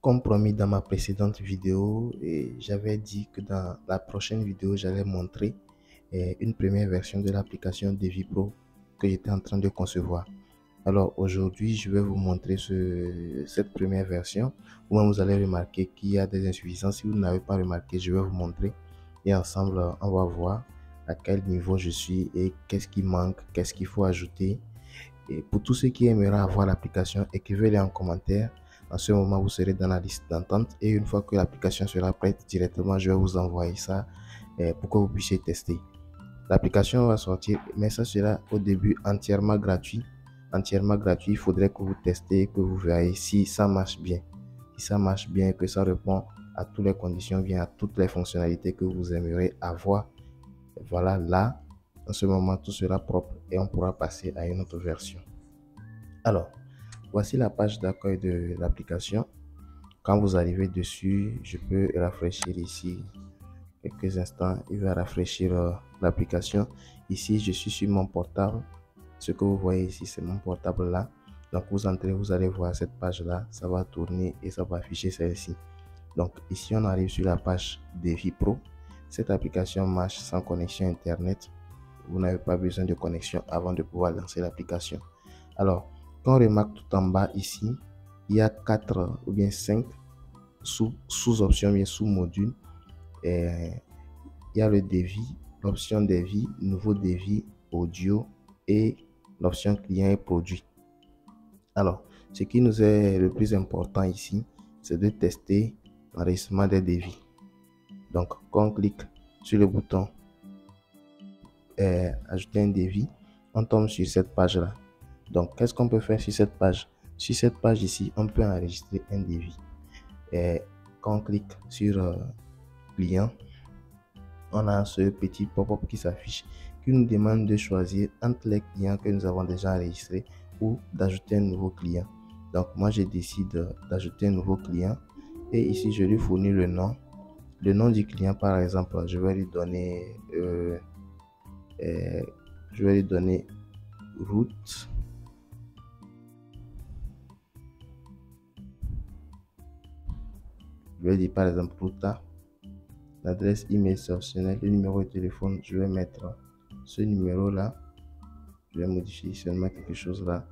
Comme promis dans ma précédente vidéo, et j'avais dit que dans la prochaine vidéo, j'allais montrer une première version de l'application Devi Pro que j'étais en train de concevoir. Alors aujourd'hui, je vais vous montrer cette première version. Vous allez remarquer qu'il y a des insuffisances. Si vous n'avez pas remarqué, je vais vous montrer. Et ensemble, on va voir à quel niveau je suis et qu'est-ce qui manque, qu'est-ce qu'il faut ajouter. Et pour tous ceux qui aimeraient avoir l'application, écrivez-les en commentaire. En ce moment, vous serez dans la liste d'attente et une fois que l'application sera prête, directement, je vais vous envoyer ça pour que vous puissiez tester. L'application va sortir, mais ça sera au début entièrement gratuit. Entièrement gratuit, il faudrait que vous testez, que vous verrez si ça marche bien. Si ça marche bien, que ça répond à toutes les conditions, bien à toutes les fonctionnalités que vous aimeriez avoir. Voilà, là, en ce moment, tout sera propre et on pourra passer à une autre version. Alors, voici la page d'accueil de l'application. Quand vous arrivez dessus, je peux rafraîchir ici quelques instants. Il va rafraîchir l'application. Ici, je suis sur mon portable. Ce que vous voyez ici, c'est mon portable là. Donc, vous entrez, vous allez voir cette page là. Ça va tourner et ça va afficher celle-ci. Donc, ici, on arrive sur la page Devi Pro. Cette application marche sans connexion Internet. Vous n'avez pas besoin de connexion avant de pouvoir lancer l'application. Alors, quand on remarque tout en bas ici, il y a 4 ou bien 5 sous-options, bien sous-modules. Il y a le devis, l'option devis, nouveau devis, audio et l'option client et produit. Alors, ce qui nous est le plus important ici, c'est de tester l'enregistrement des devis. Donc, quand on clique sur le bouton ajouter un devis, on tombe sur cette page-là. Donc, qu'est-ce qu'on peut faire sur cette page? Sur cette page ici, on peut enregistrer un devis. Et quand on clique sur client, on a ce petit pop-up qui s'affiche qui nous demande de choisir entre les clients que nous avons déjà enregistrés ou d'ajouter un nouveau client. Donc, moi, je décide d'ajouter un nouveau client et ici, je lui fournis le nom. Le nom du client, par exemple, je vais lui donner route. Je vais dire par exemple Ruta. L'adresse email c'est optionnel. Le numéro de téléphone, je vais mettre ce numéro là. Je vais modifier seulement quelque chose là.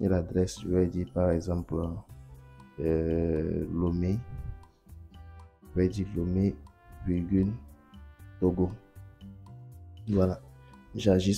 Et l'adresse, je vais dire par exemple Lomé. Je vais dire Lomé, virgule, Togo. Voilà. J'ajoute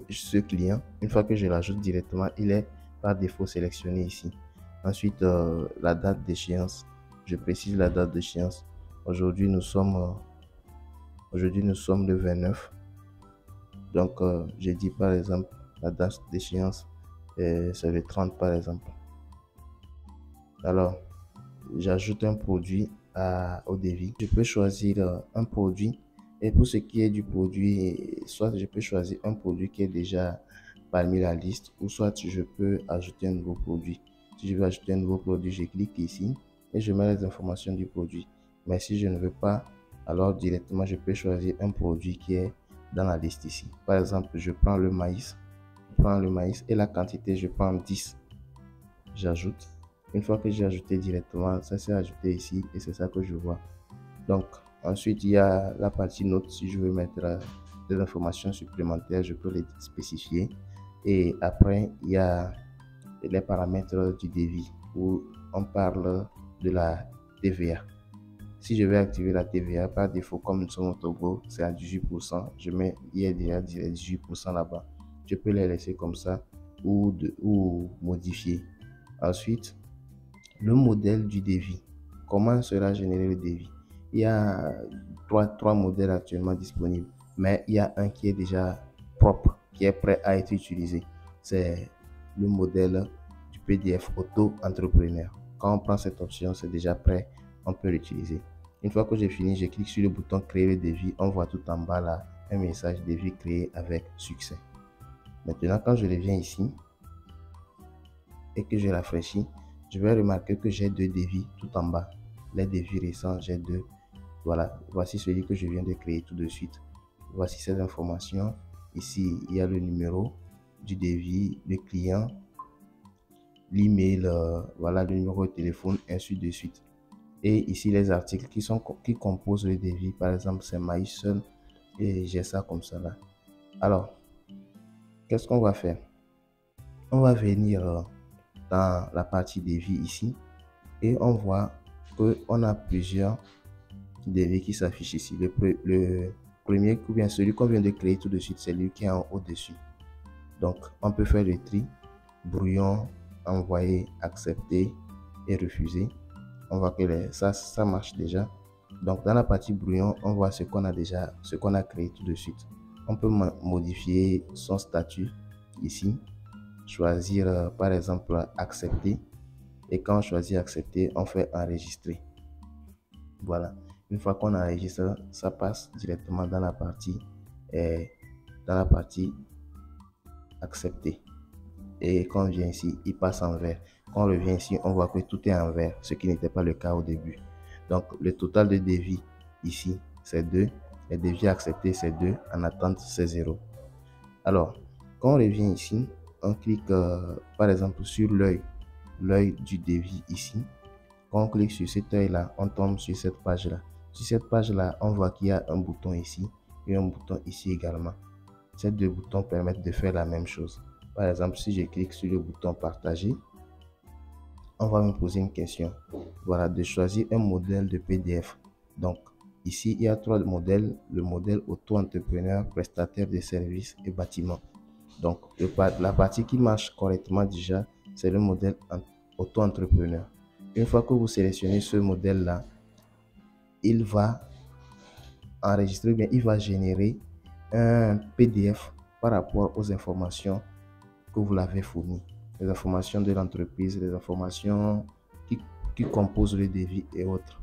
ce client. Une fois que je l'ajoute directement, il est par défaut sélectionné ici. Ensuite, la date d'échéance. Je précise la date d'échéance. Aujourd'hui, nous sommes le 29. Donc, j'ai dit par exemple, la date d'échéance, c'est le 30 par exemple. Alors, j'ajoute un produit au devis. Je peux choisir un produit. Et pour ce qui est du produit, soit je peux choisir un produit qui est déjà parmi la liste, ou soit je peux ajouter un nouveau produit. Si je veux ajouter un nouveau produit, je clique ici et je mets les informations du produit. Mais si je ne veux pas, alors directement je peux choisir un produit qui est dans la liste ici. Par exemple, je prends le maïs. Et la quantité, je prends 10. J'ajoute. Une fois que j'ai ajouté directement, ça s'est ajouté ici et c'est ça que je vois. Donc, ensuite, il y a la partie notes. Si je veux mettre des informations supplémentaires, je peux les spécifier. Et après, il y a les paramètres du devis où on parle de la TVA. Si je vais activer la TVA, par défaut, comme nous sommes au Togo, c'est à 18%. Il y a déjà 18% là-bas. Je peux les laisser comme ça ou modifier. Ensuite, le modèle du devis. Comment sera généré le devis? Il y a trois modèles actuellement disponibles, mais il y a un qui est déjà propre, qui est prêt à être utilisé. C'est le modèle du PDF auto-entrepreneur. Quand on prend cette option, c'est déjà prêt, on peut l'utiliser. Une fois que j'ai fini, je clique sur le bouton créer le devis. On voit tout en bas là un message devis créé avec succès. Maintenant, quand je reviens ici et que je rafraîchis, je vais remarquer que j'ai deux devis tout en bas. Les devis récents, j'ai deux. Voilà, voici celui que je viens de créer tout de suite. Voici ces informations. Ici, il y a le numéro du devis, le client, l'email, voilà le numéro de téléphone, ainsi de suite. Et ici, les articles qui composent le devis. Par exemple, c'est maïs seul et j'ai ça comme ça là. Alors, qu'est-ce qu'on va faire? On va venir dans la partie devis ici et on voit qu'on a plusieurs devis qui s'affichent ici. Le premier, ou bien celui qu'on vient de créer tout de suite, c'est lui qui est en haut-dessus. Donc, on peut faire le tri, brouillon, envoyer, accepter et refuser. On voit que ça marche déjà. Donc, dans la partie brouillon, on voit ce qu'on a créé tout de suite. On peut modifier son statut ici, choisir par exemple accepter. Et quand on choisit accepter, on fait enregistrer. Voilà. Une fois qu'on enregistre, ça passe directement dans la partie accepter. Et quand on vient ici, il passe en vert. Quand on revient ici, on voit que tout est en vert, ce qui n'était pas le cas au début. Donc, le total de devis ici, c'est 2. Les devis acceptés, c'est 2. En attente, c'est 0. Alors, quand on revient ici, on clique par exemple sur l'œil du devis ici. Quand on clique sur cet œil-là, on tombe sur cette page-là. Sur cette page-là, on voit qu'il y a un bouton ici et un bouton ici également. Ces deux boutons permettent de faire la même chose. Par exemple, si je clique sur le bouton partager, on va me poser une question. Voilà, de choisir un modèle de PDF. Donc, ici, il y a 3 modèles. Le modèle auto-entrepreneur, prestataire de services et bâtiment. Donc, la partie qui marche correctement déjà, c'est le modèle auto-entrepreneur. Une fois que vous sélectionnez ce modèle-là, il va enregistrer, bien, il va générer un PDF par rapport aux informations que vous l'avez fournies. Les informations de l'entreprise, les informations qui composent le devis et autres.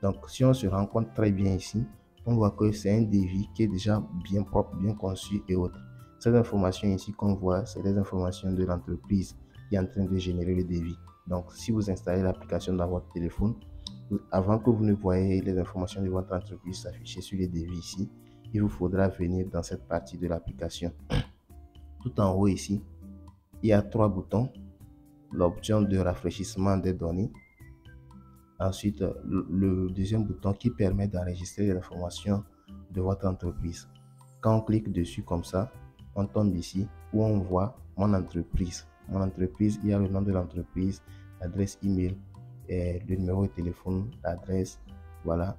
Donc, si on se rend compte très bien ici, on voit que c'est un devis qui est déjà bien propre, bien conçu et autres. Ces informations ici qu'on voit, c'est les informations de l'entreprise qui est en train de générer le devis. Donc, si vous installez l'application dans votre téléphone, avant que vous ne voyez les informations de votre entreprise s'afficher sur le devis ici, il vous faudra venir dans cette partie de l'application. Tout en haut ici, il y a 3 boutons. L'option de rafraîchissement des données. Ensuite, le deuxième bouton qui permet d'enregistrer les informations de votre entreprise. Quand on clique dessus comme ça, on tombe ici où on voit mon entreprise. Mon entreprise, il y a le nom de l'entreprise, l'adresse email, le numéro de téléphone, l'adresse, voilà,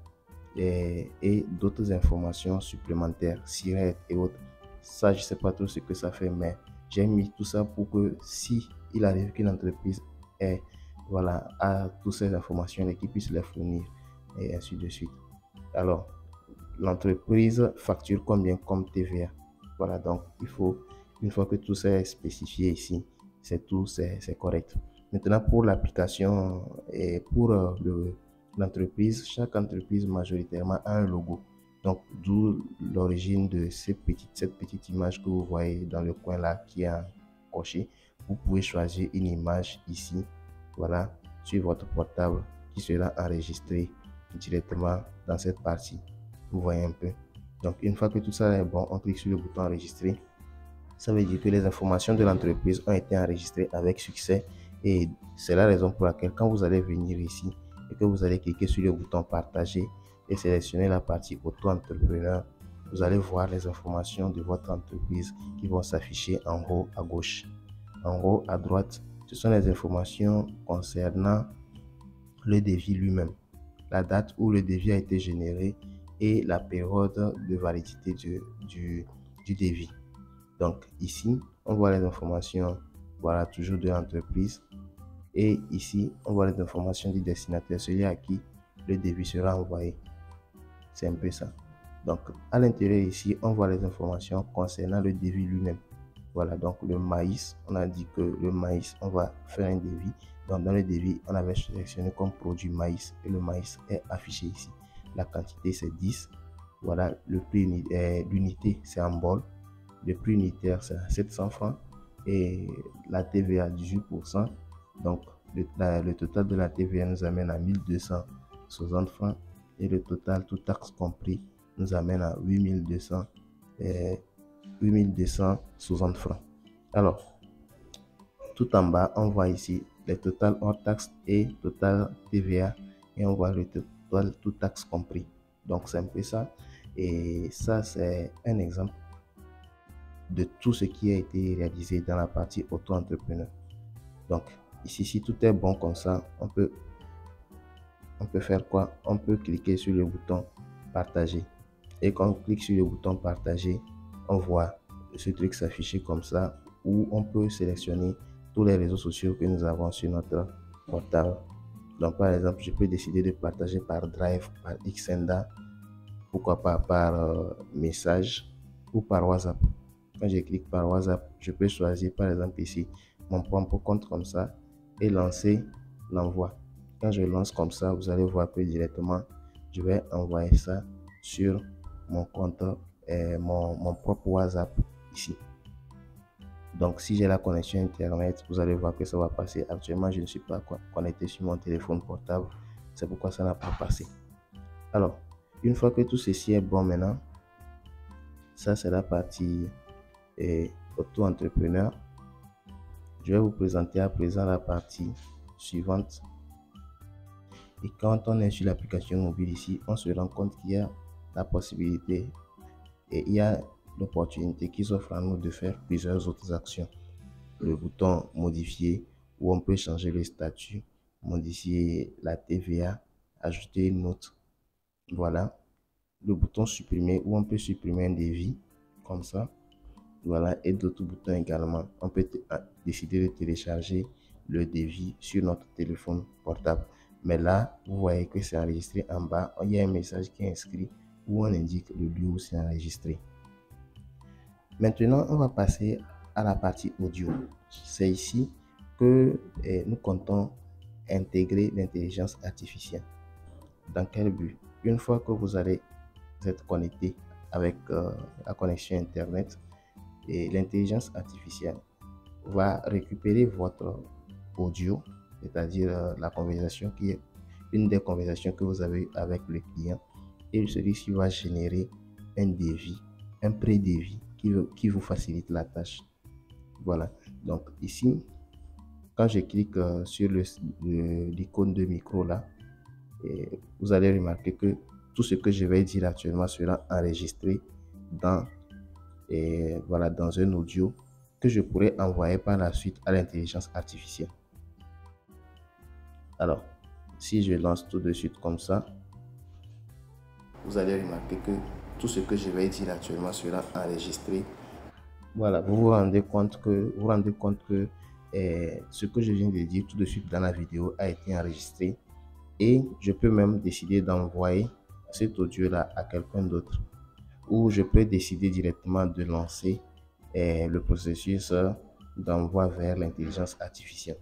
et d'autres informations supplémentaires, SIRET et autres. Ça, je ne sais pas trop ce que ça fait, mais j'ai mis tout ça pour que si il arrive qu'une entreprise ait, voilà, a toutes ces informations et qu'il puisse les fournir et ainsi de suite. Alors, l'entreprise facture combien comme TVA. Voilà, donc il faut, une fois que tout ça est spécifié ici, c'est tout, c'est correct. Maintenant, pour l'application et pour l'entreprise, chaque entreprise majoritairement a un logo. Donc, d'où l'origine de cette petite image que vous voyez dans le coin là qui est coché. Vous pouvez choisir une image ici, voilà, sur votre portable qui sera enregistrée directement dans cette partie. Vous voyez un peu. Donc, une fois que tout ça est bon, on clique sur le bouton enregistrer. Ça veut dire que les informations de l'entreprise ont été enregistrées avec succès et c'est la raison pour laquelle quand vous allez venir ici et que vous allez cliquer sur le bouton partager et sélectionner la partie auto-entrepreneur, vous allez voir les informations de votre entreprise qui vont s'afficher en haut à gauche. En haut à droite, ce sont les informations concernant le devis lui-même, la date où le devis a été généré et la période de validité du devis. Donc ici, on voit les informations, voilà, toujours de l'entreprise. Et ici, on voit les informations du destinataire, celui à qui le devis sera envoyé. C'est un peu ça. Donc à l'intérieur ici, on voit les informations concernant le devis lui-même. Voilà, donc le maïs, on a dit que le maïs, on va faire un devis. Donc dans le devis, on avait sélectionné comme produit maïs et le maïs est affiché ici. La quantité c'est 10. Voilà, le prix l'unité c'est en bol. Le prix unitaire c'est 700 francs et la TVA 18%. Donc le total de la TVA nous amène à 1260 francs et le total, tout taxe compris, nous amène à 8260 francs. Alors, tout en bas, on voit ici les totales hors taxe et total TVA et on voit le total, tout taxe compris. Donc c'est un peu ça. Et ça, c'est un exemple de tout ce qui a été réalisé dans la partie auto-entrepreneur. Donc ici, si tout est bon comme ça, on peut faire quoi? On peut cliquer sur le bouton partager. Et quand on clique sur le bouton partager, on voit ce truc s'afficher comme ça, où on peut sélectionner tous les réseaux sociaux que nous avons sur notre portable. Donc par exemple, je peux décider de partager par Drive, par Xenda, pourquoi pas par message ou par WhatsApp. Quand je clique par WhatsApp, je peux choisir par exemple ici mon propre compte comme ça et lancer l'envoi. Quand je lance comme ça, vous allez voir que directement, je vais envoyer ça sur mon compte, mon propre WhatsApp ici. Donc, si j'ai la connexion Internet, vous allez voir que ça va passer. Actuellement, je ne suis pas connecté sur mon téléphone portable. C'est pourquoi ça n'a pas passé. Alors, une fois que tout ceci est bon maintenant, ça c'est la partie auto-entrepreneur. Je vais vous présenter à présent la partie suivante. Et quand on est sur l'application mobile ici, on se rend compte qu'il y a la possibilité et il y a l'opportunité qui s'offre à nous de faire plusieurs autres actions. Le bouton modifier où on peut changer le statut, modifier la TVA, ajouter une note. Voilà. Le bouton supprimer où on peut supprimer un devis comme ça. Voilà, et d'autres boutons également. On peut décider de télécharger le devis sur notre téléphone portable. Mais là, vous voyez que c'est enregistré en bas. Il y a un message qui est inscrit où on indique le lieu où c'est enregistré. Maintenant, on va passer à la partie audio. C'est ici que nous comptons intégrer l'intelligence artificielle. Dans quel but? Une fois que vous allez être connecté avec la connexion Internet, et l'intelligence artificielle va récupérer votre audio, c'est-à-dire la conversation qui est une des conversations que vous avez avec le client, et celui-ci va générer un devis, un pré-devis qui vous facilite la tâche. Voilà. Donc ici, quand je clique sur l'icône de micro là, vous allez remarquer que tout ce que je vais dire actuellement sera enregistré dans voilà, dans un audio que je pourrais envoyer par la suite à l'intelligence artificielle. Alors, si je lance tout de suite comme ça, vous allez remarquer que tout ce que je vais dire actuellement sera enregistré. Voilà, vous vous rendez compte que ce que je viens de dire tout de suite dans la vidéo a été enregistré et je peux même décider d'envoyer cet audio là à quelqu'un d'autre, ou je peux décider directement de lancer le processus d'envoi vers l'intelligence artificielle.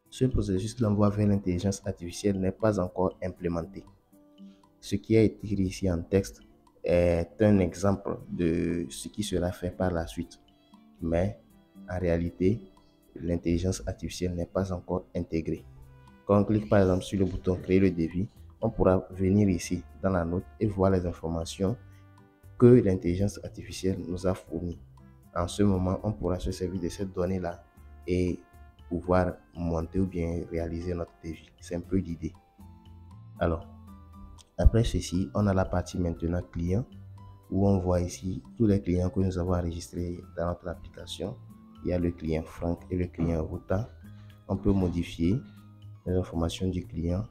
Ce processus d'envoi vers l'intelligence artificielle n'est pas encore implémenté. Ce qui a été écrit ici en texte est un exemple de ce qui sera fait par la suite. Mais en réalité, l'intelligence artificielle n'est pas encore intégrée. Quand on clique par exemple sur le bouton créer le devis, on pourra venir ici dans la note et voir les informations que l'intelligence artificielle nous a fournies. En ce moment, on pourra se servir de cette donnée-là et pouvoir monter ou bien réaliser notre devis. C'est un peu l'idée. Alors, après ceci, on a la partie maintenant client, où on voit ici tous les clients que nous avons enregistrés dans notre application. Il y a le client Franck et le client Ruta. On peut modifier les informations du client,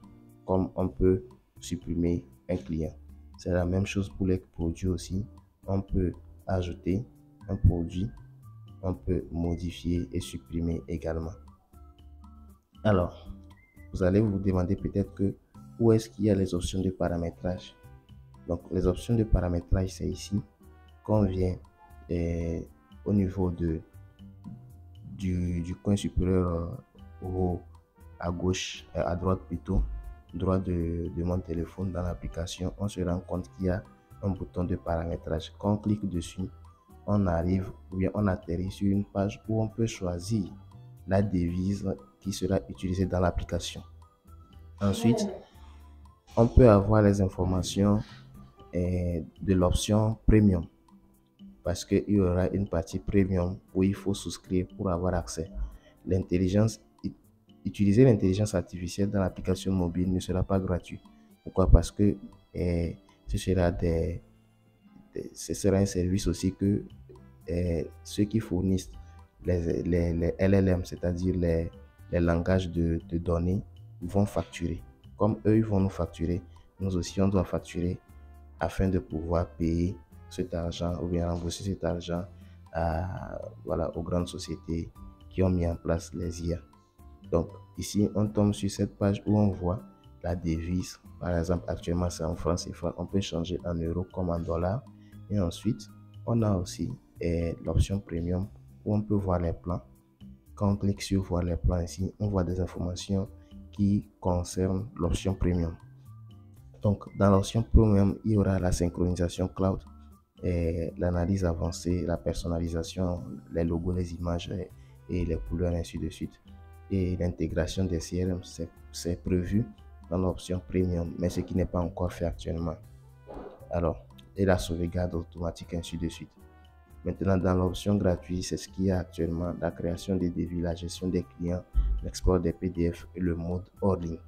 comme on peut supprimer un client. C'est la même chose pour les produits aussi. On peut ajouter un produit, on peut modifier et supprimer également. Alors, vous allez vous demander peut-être que où est-ce qu'il y a les options de paramétrage. Donc, les options de paramétrage, c'est ici qu'on vient au niveau du coin supérieur à gauche, à droite plutôt, droit de mon téléphone dans l'application, on se rend compte qu'il y a un bouton de paramétrage. Quand on clique dessus, on arrive ou bien on atterrit sur une page où on peut choisir la devise qui sera utilisée dans l'application. Ensuite, on peut avoir les informations de l'option premium, parce qu'il y aura une partie premium où il faut souscrire pour avoir accès. L'intelligence utiliser l'intelligence artificielle dans l'application mobile ne sera pas gratuit. Pourquoi? Parce que ce sera un service aussi que ceux qui fournissent les LLM, c'est-à-dire les langages de données, vont facturer. Comme eux, ils vont nous facturer, nous aussi, on doit facturer afin de pouvoir payer cet argent ou bien rembourser cet argent voilà, aux grandes sociétés qui ont mis en place les IA. Donc, ici, on tombe sur cette page où on voit la devise. Par exemple, actuellement, c'est en francs CFA. On peut changer en euros comme en dollars. Et ensuite, on a aussi l'option premium où on peut voir les plans. Quand on clique sur voir les plans ici, on voit des informations qui concernent l'option premium. Donc, dans l'option premium, il y aura la synchronisation cloud, l'analyse avancée, la personnalisation, les logos, les images et les couleurs, ainsi de suite. Et l'intégration des CRM, c'est prévu dans l'option premium, mais ce qui n'est pas encore fait actuellement. Alors, et la sauvegarde automatique, ainsi de suite. Maintenant, dans l'option gratuite, c'est ce qu'il y a actuellement: la création des devis, la gestion des clients, l'export des PDF et le mode hors ligne.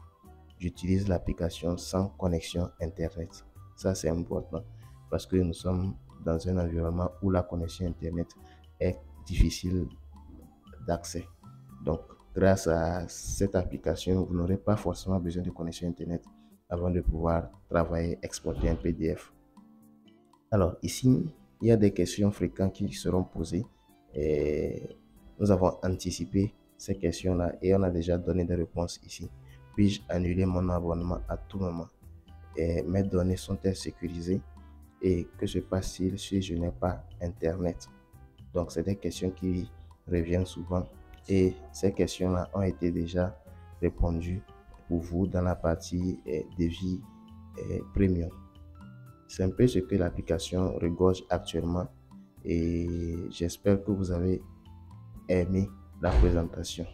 J'utilise l'application sans connexion Internet. Ça, c'est important parce que nous sommes dans un environnement où la connexion Internet est difficile d'accès. Donc, grâce à cette application, vous n'aurez pas forcément besoin de connexion Internet avant de pouvoir travailler, exporter un PDF. Alors, ici, il y a des questions fréquentes qui seront posées et nous avons anticipé ces questions-là et on a déjà donné des réponses ici. Puis-je annuler mon abonnement à tout moment? Mes données sont-elles sécurisées? Et que se passe-t-il si je n'ai pas Internet? Donc, c'est des questions qui reviennent souvent et ces questions-là ont été déjà répondues pour vous dans la partie devis premium. C'est un peu ce que l'application regorge actuellement et j'espère que vous avez aimé la présentation.